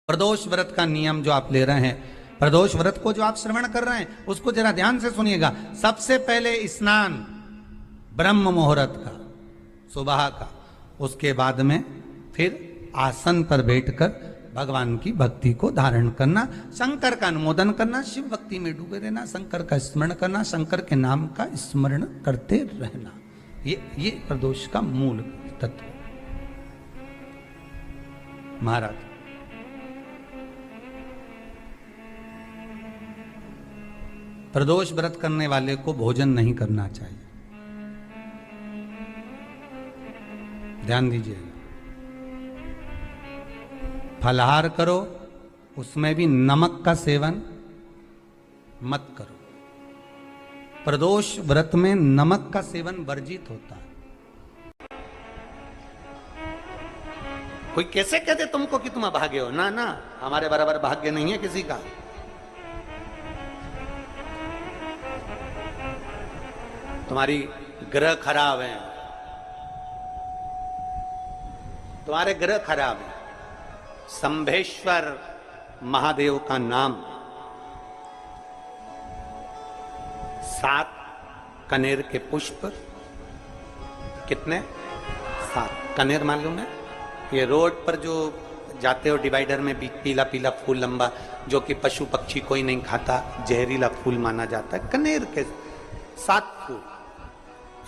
प्रदोष व्रत का नियम जो आप ले रहे हैं, प्रदोष व्रत को जो आप श्रवण कर रहे हैं उसको जरा ध्यान से सुनिएगा। सबसे पहले स्नान ब्रह्म मुहूर्त का, सुबह का, उसके बाद में फिर आसन पर बैठकर भगवान की भक्ति को धारण करना, शंकर का अनुमोदन करना, शिव भक्ति में डूबे रहना, शंकर का स्मरण करना, शंकर के नाम का स्मरण करते रहना। ये प्रदोष का मूल तत्व। महाराज प्रदोष व्रत करने वाले को भोजन नहीं करना चाहिए, ध्यान दीजिएगा। फलाहार करो, उसमें भी नमक का सेवन मत करो। प्रदोष व्रत में नमक का सेवन वर्जित होता है। कोई कैसे कहते तुमको कि तुम अभागे हो? ना ना, हमारे बराबर भाग्य नहीं है किसी का। तुम्हारी ग्रह खराब है, तुम्हारे ग्रह खराब है। शंभेश्वर महादेव का नाम 7 कनेर के पुष्प, कितने? 7 कनेर मालूम है? ये रोड पर जो जाते हो डिवाइडर में पीला पीला फूल लंबा, जो कि पशु पक्षी कोई नहीं खाता, जहरीला फूल माना जाता है। कनेर के 7 फूल,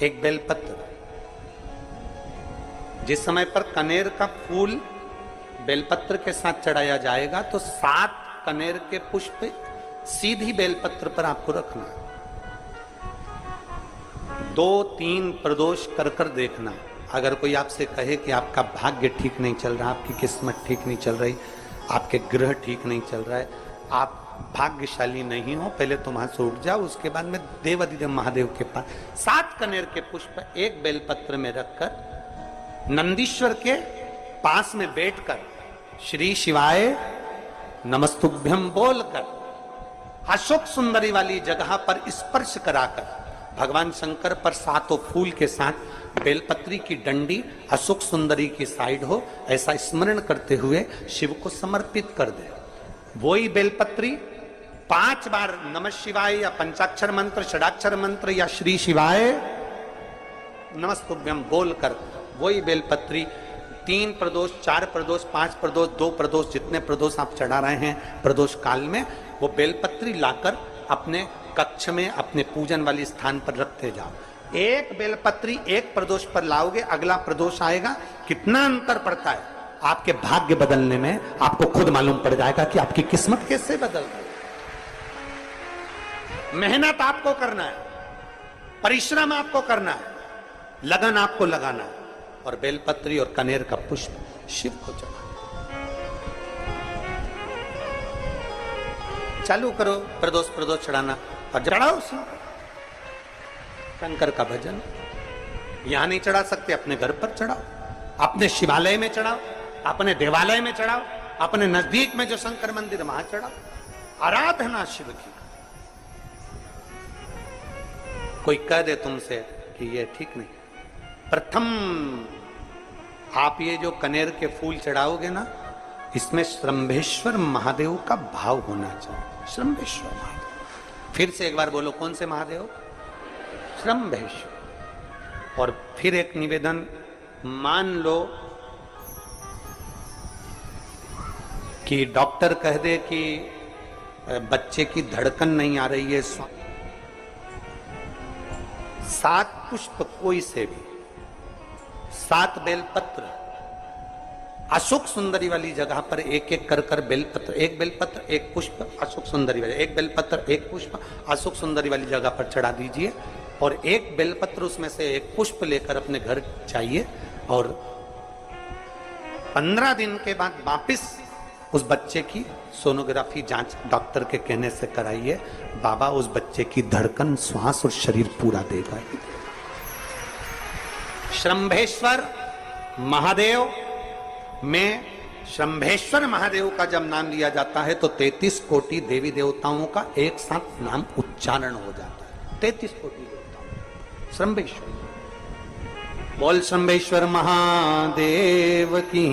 एक बेलपत्र। जिस समय पर कनेर का फूल बेलपत्र के साथ चढ़ाया जाएगा तो 7 कनेर के पुष्प सीधी बेलपत्र पर आपको रखना है। 2-3 प्रदोष कर कर देखना। अगर कोई आपसे कहे कि आपका भाग्य ठीक नहीं चल रहा, आपकी किस्मत ठीक नहीं चल रही, आपके ग्रह ठीक नहीं चल रहा है, आप भाग्यशाली नहीं हो, पहले तुम वहां से उठ जाओ। उसके बाद में देवाधिदेव महादेव के पास 7 कनेर के पुष्प एक बेलपत्र में रखकर नंदीश्वर के पास में बैठकर श्री शिवाय नमस्तुभ्यम बोलकर अशोक सुंदरी वाली जगह पर स्पर्श कराकर भगवान शंकर पर 7 फूल के साथ बेलपत्री की डंडी अशोक सुंदरी की साइड हो, ऐसा स्मरण करते हुए शिव को समर्पित कर दे। वही बेलपत्री 5 बार नमः शिवाय या पंचाक्षर मंत्र, षडाक्षर मंत्र या श्री शिवाय नमस्तुभ्यम बोलकर वही बेलपत्री 3 प्रदोष, 4 प्रदोष, 5 प्रदोष, 2 प्रदोष, जितने प्रदोष आप चढ़ा रहे हैं प्रदोष काल में, वो बेलपत्री लाकर अपने कक्ष में अपने पूजन वाले स्थान पर रखते जाओ। एक बेलपत्री एक प्रदोष पर लाओगे, अगला प्रदोष आएगा, कितना अंतर पड़ता है आपके भाग्य बदलने में, आपको खुद मालूम पड़ जाएगा कि आपकी किस्मत कैसे बदल गई। मेहनत आपको करना है, परिश्रम आपको करना है, लगन आपको लगाना है, और बेलपत्री और कनेर का पुष्प शिव को चढ़ाना। चालू करो प्रदोष चढ़ाना और चढ़ाओ शंकर का भजन। यहां नहीं चढ़ा सकते, अपने घर पर चढ़ाओ, अपने शिवालय में चढ़ाओ, अपने देवालय में चढ़ाओ, अपने नजदीक में जो शंकर मंदिर वहां चढ़ाओ। आराधना शिव की। कोई कह दे तुमसे कि ये ठीक नहीं, प्रथम आप ये जो कनेर के फूल चढ़ाओगे ना, इसमें श्रंभेश्वर महादेव का भाव होना चाहिए। श्रंभेश्वर महादेव, फिर से एक बार बोलो, कौन से महादेव? श्रंभेश्वर। और फिर एक निवेदन, मान लो कि डॉक्टर कह दे कि बच्चे की धड़कन नहीं आ रही है, 7 पुष्प कोई से भी, 7 बेलपत्र अशोक सुंदरी वाली जगह पर एक एक कर कर बेलपत्र, एक बेलपत्र एक पुष्प अशोक सुंदरी वाली, एक बेलपत्र एक पुष्प अशोक सुंदरी वाली जगह पर चढ़ा दीजिए, और एक बेलपत्र उसमें से एक पुष्प लेकर अपने घर चाहिए, और 15 दिन के बाद वापिस उस बच्चे की सोनोग्राफी जांच डॉक्टर के कहने से कराइए। बाबा उस बच्चे की धड़कन, श्वास और शरीर पूरा देगा। श्रंभेश्वर महादेव में श्रंभेश्वर महादेव का जब नाम लिया जाता है तो 33 कोटि देवी देवताओं का एक साथ नाम उच्चारण हो जाता है। 33 कोटि देवताओं श्रंभेश्वर। बोल शंभेश्वर महादेव की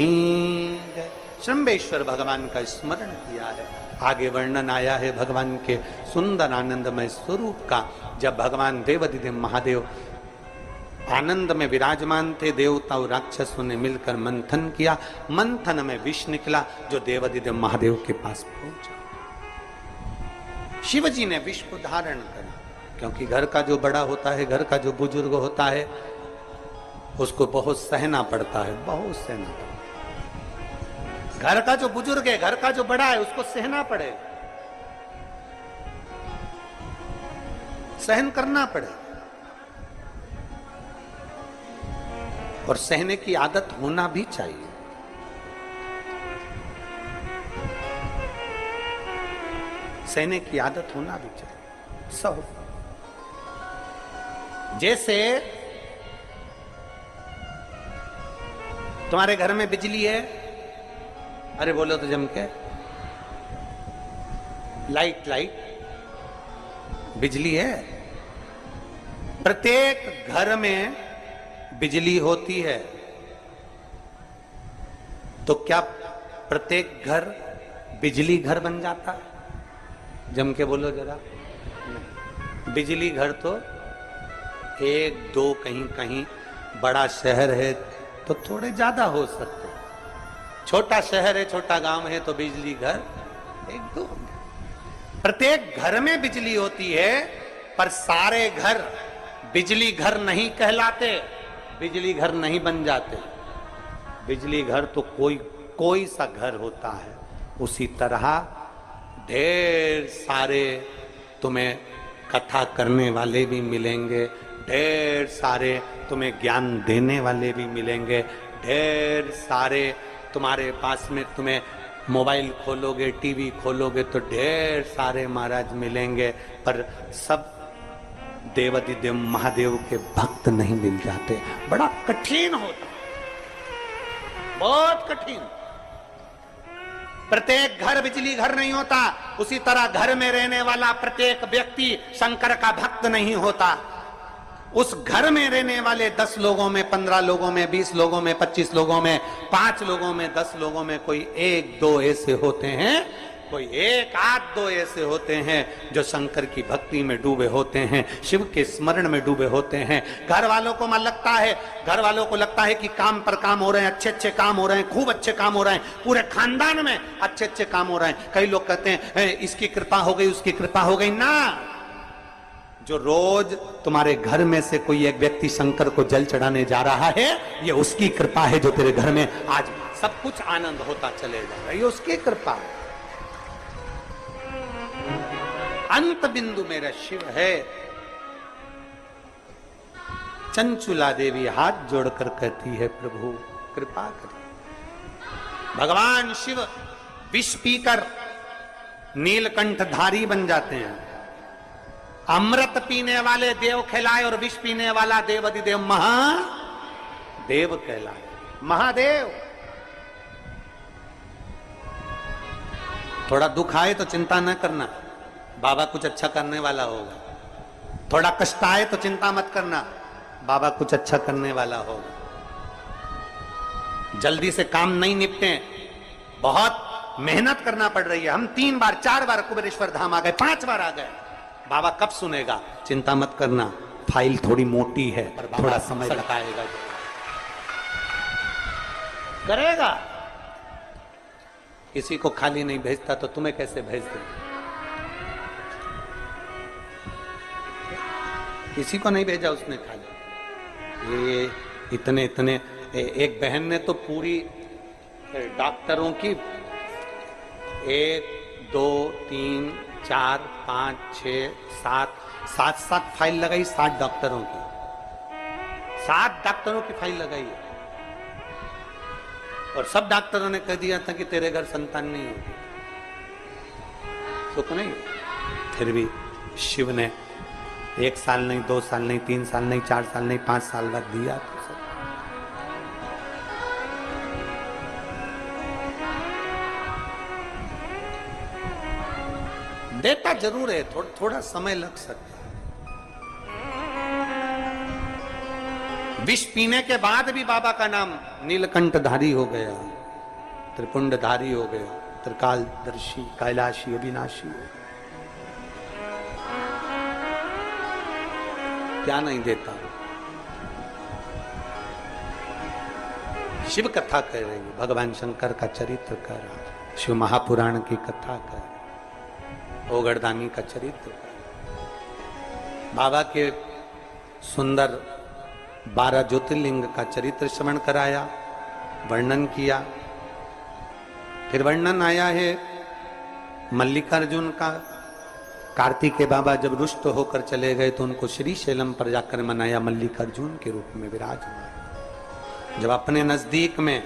जय। शंभेश्वर भगवान का स्मरण किया है। आगे वर्णन आया है भगवान के सुंदर आनंदमय स्वरूप का। जब भगवान देवाधिदेव महादेव आनंद में विराजमान थे, देवता और राक्षसों ने मिलकर मंथन किया। मंथन में विष निकला जो देवाधिदेव महादेव के पास पहुंचा। शिव जी ने विष को धारण करा, क्योंकि घर का जो बड़ा होता है, घर का जो बुजुर्ग होता है, उसको बहुत सहना पड़ता है, बहुत सहना पड़ता है। घर का जो बुजुर्ग है, घर का जो बड़ा है, उसको सहना पड़े, सहन करना पड़े। और सहने की आदत होना भी चाहिए। सहने की आदत होना भी चाहिए। सब जैसे तुम्हारे घर में बिजली है, अरे बोलो तो जम के, लाइट बिजली है। प्रत्येक घर में बिजली होती है, तो क्या प्रत्येक घर बिजली घर बन जाता है? जम के बोलो जरा। बिजली घर तो एक दो, कहीं कहीं बड़ा शहर है तो थोड़े ज्यादा हो सकते हैं। छोटा शहर है, छोटा गांव है तो बिजली घर एक दो। प्रत्येक घर में बिजली होती है, पर सारे घर बिजली घर नहीं कहलाते, बिजली घर नहीं बन जाते। बिजली घर तो कोई सा घर होता है। उसी तरह ढेर सारे तुम्हें कथा करने वाले भी मिलेंगे, ढेर सारे तुम्हें ज्ञान देने वाले भी मिलेंगे, ढेर सारे तुम्हारे पास में, तुम्हें मोबाइल खोलोगे, टीवी खोलोगे तो ढेर सारे महाराज मिलेंगे, पर सब देवाधिदेव महादेव के भक्त नहीं मिल जाते। बड़ा कठिन होता, बहुत कठिन। प्रत्येक घर बिजली घर नहीं होता। उसी तरह घर में रहने वाला प्रत्येक व्यक्ति शंकर का भक्त नहीं होता। उस घर में रहने वाले 10 लोगों में, 15 लोगों में, 20 लोगों में, 25 लोगों में, 5 लोगों में, 10 लोगों में कोई 1-2 ऐसे होते हैं, कोई 1-8-2 ऐसे होते हैं जो शंकर की भक्ति में डूबे होते हैं, शिव के स्मरण में डूबे होते हैं। घर वालों को लगता है कि काम पर काम हो रहे हैं, अच्छे काम हो रहे हैं, खूब अच्छे काम हो रहे हैं, पूरे खानदान में अच्छे काम हो रहे हैं। कई लोग कहते हैं इसकी कृपा हो गई, उसकी कृपा हो गई। ना, जो रोज तुम्हारे घर में से कोई एक व्यक्ति शंकर को जल चढ़ाने जा रहा है, ये उसकी कृपा है जो तेरे घर में आज सब कुछ आनंद होता चले जा रहा है, ये उसकी कृपा है। अंत बिंदु मेरा शिव है। चंचुला देवी हाथ जोड़कर कहती है, प्रभु कृपा करिए। भगवान शिव विष पीकर नीलकंठधारी बन जाते हैं। अमृत पीने वाले देव कहलाए और विष पीने वाला देवाधिदेव महादेव कहलाए। महादेव। थोड़ा दुख आए तो चिंता न करना, बाबा कुछ अच्छा करने वाला होगा। थोड़ा कष्ट आए तो चिंता मत करना, बाबा कुछ अच्छा करने वाला होगा। जल्दी से काम नहीं निपटे, बहुत मेहनत करना पड़ रही है। हम 3 बार 4 बार कुबेरेश्वर धाम आ गए, 5 बार आ गए, बाबा कब सुनेगा? चिंता मत करना, फाइल थोड़ी मोटी है, पर थोड़ा समय लगाएगा, करेगा। किसी को खाली नहीं भेजता तो तुम्हें कैसे भेज दे? किसी को नहीं भेजा उसने खाली। ये इतने एक बहन ने तो पूरी डॉक्टरों की 1 2 3 4 5 6 7 फाइल लगाई। 7 डॉक्टरों की, 7 डॉक्टरों की फाइल लगाई है। और सब डॉक्टरों ने कह दिया था कि तेरे घर संतान नहीं होगी, सुख नहीं। फिर भी शिव ने 1 साल नहीं, 2 साल नहीं, 3 साल नहीं, 4 साल नहीं, 5 साल बाद दिया। तो सब देता जरूर है, थोड़ा समय लग सकता है। विष पीने के बाद भी बाबा का नाम नीलकंठधारी हो गया। त्रिपुंडधारी हो गया, त्रिकालदर्शी, कैलाशी, अविनाशी हो गया। क्या नहीं देता। शिव कथा कह रही है, भगवान शंकर का चरित्र कह रहा है, शिव महापुराण की कथा कह रहा है, ओगरदानी का चरित्र कह रहा है, बाबा के सुंदर 12 ज्योतिर्लिंग का चरित्र श्रवण कराया, वर्णन किया। फिर वर्णन आया है मल्लिकार्जुन का। कार्तिकेय बाबा जब रुष्ट होकर चले गए तो उनको श्री शैलम पर जाकर मनाया, मल्लिकार्जुन के रूप में विराजमान। जब अपने नजदीक में,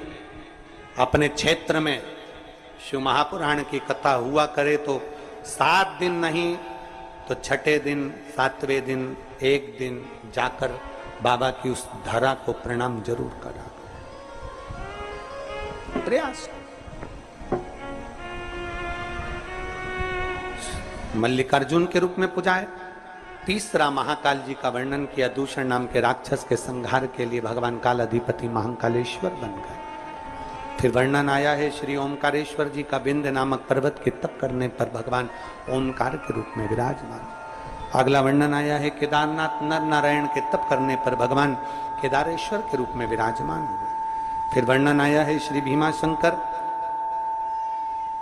अपने क्षेत्र में शिव महापुराण की कथा हुआ करे तो 7 दिन नहीं तो छठे दिन, 7वें दिन, एक दिन जाकर बाबा की उस धरा को प्रणाम जरूर करा। प्रयास। मल्लिकार्जुन के रूप में पूजाए। तीसरा महाकाल जी का वर्णन किया, दूषण नाम के राक्षस के संहार के लिए भगवान काल अधिपति महाकालेश्वर बन गए। फिर वर्णन आया है श्री ओमकारेश्वर जी का, विंध्य नामक पर्वत के तप करने पर भगवान ओमकार के रूप में विराजमान। अगला वर्णन आया है केदारनाथ नर नारायण के तप करने पर भगवान केदारेश्वर के रूप में विराजमान हुए। फिर वर्णन आया है श्री भीमा शंकर,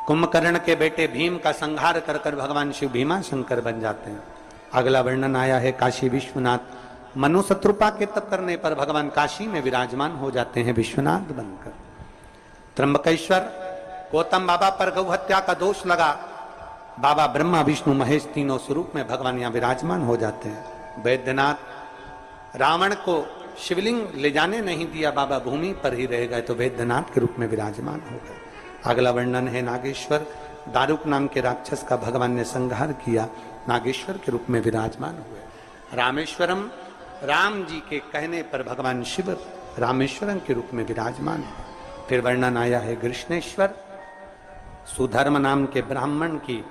कुंभकर्ण के बेटे भीम का संहार कर कर भगवान शिव भीमा शंकर बन जाते हैं। अगला वर्णन आया है काशी विश्वनाथ, मनु शत्रुपा के तप करने पर भगवान काशी में विराजमान हो जाते हैं विश्वनाथ बनकर। त्र्यंबकेश्वर, गौतम बाबा पर गौ हत्या का दोष लगा, बाबा ब्रह्मा विष्णु महेश तीनों स्वरूप में भगवान यहाँ विराजमान हो जाते हैं। वैद्यनाथ, रावण को शिवलिंग ले जाने नहीं दिया, बाबा भूमि पर ही रह गए तो वैद्यनाथ के रूप में विराजमान हो गए। अगला वर्णन है नागेश्वर, दारुक नाम के राक्षस का भगवान ने संहार किया, नागेश्वर के रूप में विराजमान हुए। रामेश्वरम, राम जी के कहने पर भगवान शिव रामेश्वरम के रूप में विराजमान है। फिर वर्णन आया है कृष्णेश्वर, सुधर्म नाम के ब्राह्मण की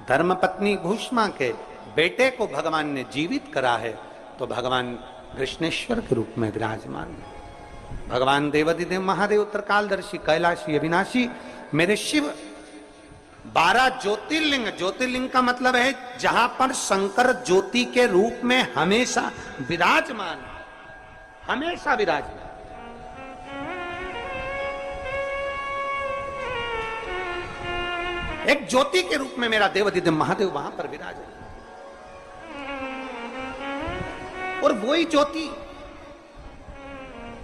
धर्मपत्नी भूष्मा के बेटे को भगवान ने जीवित करा है तो भगवान कृष्णेश्वर के रूप में विराजमान है। भगवान देवाधिदेव महादेव त्रिकालदर्शी, कैलाशी, अविनाशी, मेरे शिव 12 ज्योतिर्लिंग। ज्योतिर्लिंग का मतलब है जहां पर शंकर ज्योति के रूप में हमेशा विराजमान, हमेशा विराजमान। एक ज्योति के रूप में मेरा देवाधिदेव महादेव वहां पर विराजमान, और वही ज्योति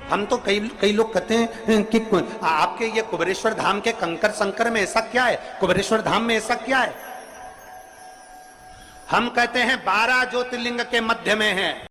हम तो कई लोग कहते हैं कि आपके ये कुबेरेश्वर धाम के कंकर संकर में ऐसा क्या है, कुबेरेश्वर धाम में ऐसा क्या है। हम कहते हैं 12 ज्योतिर्लिंग के मध्य में है।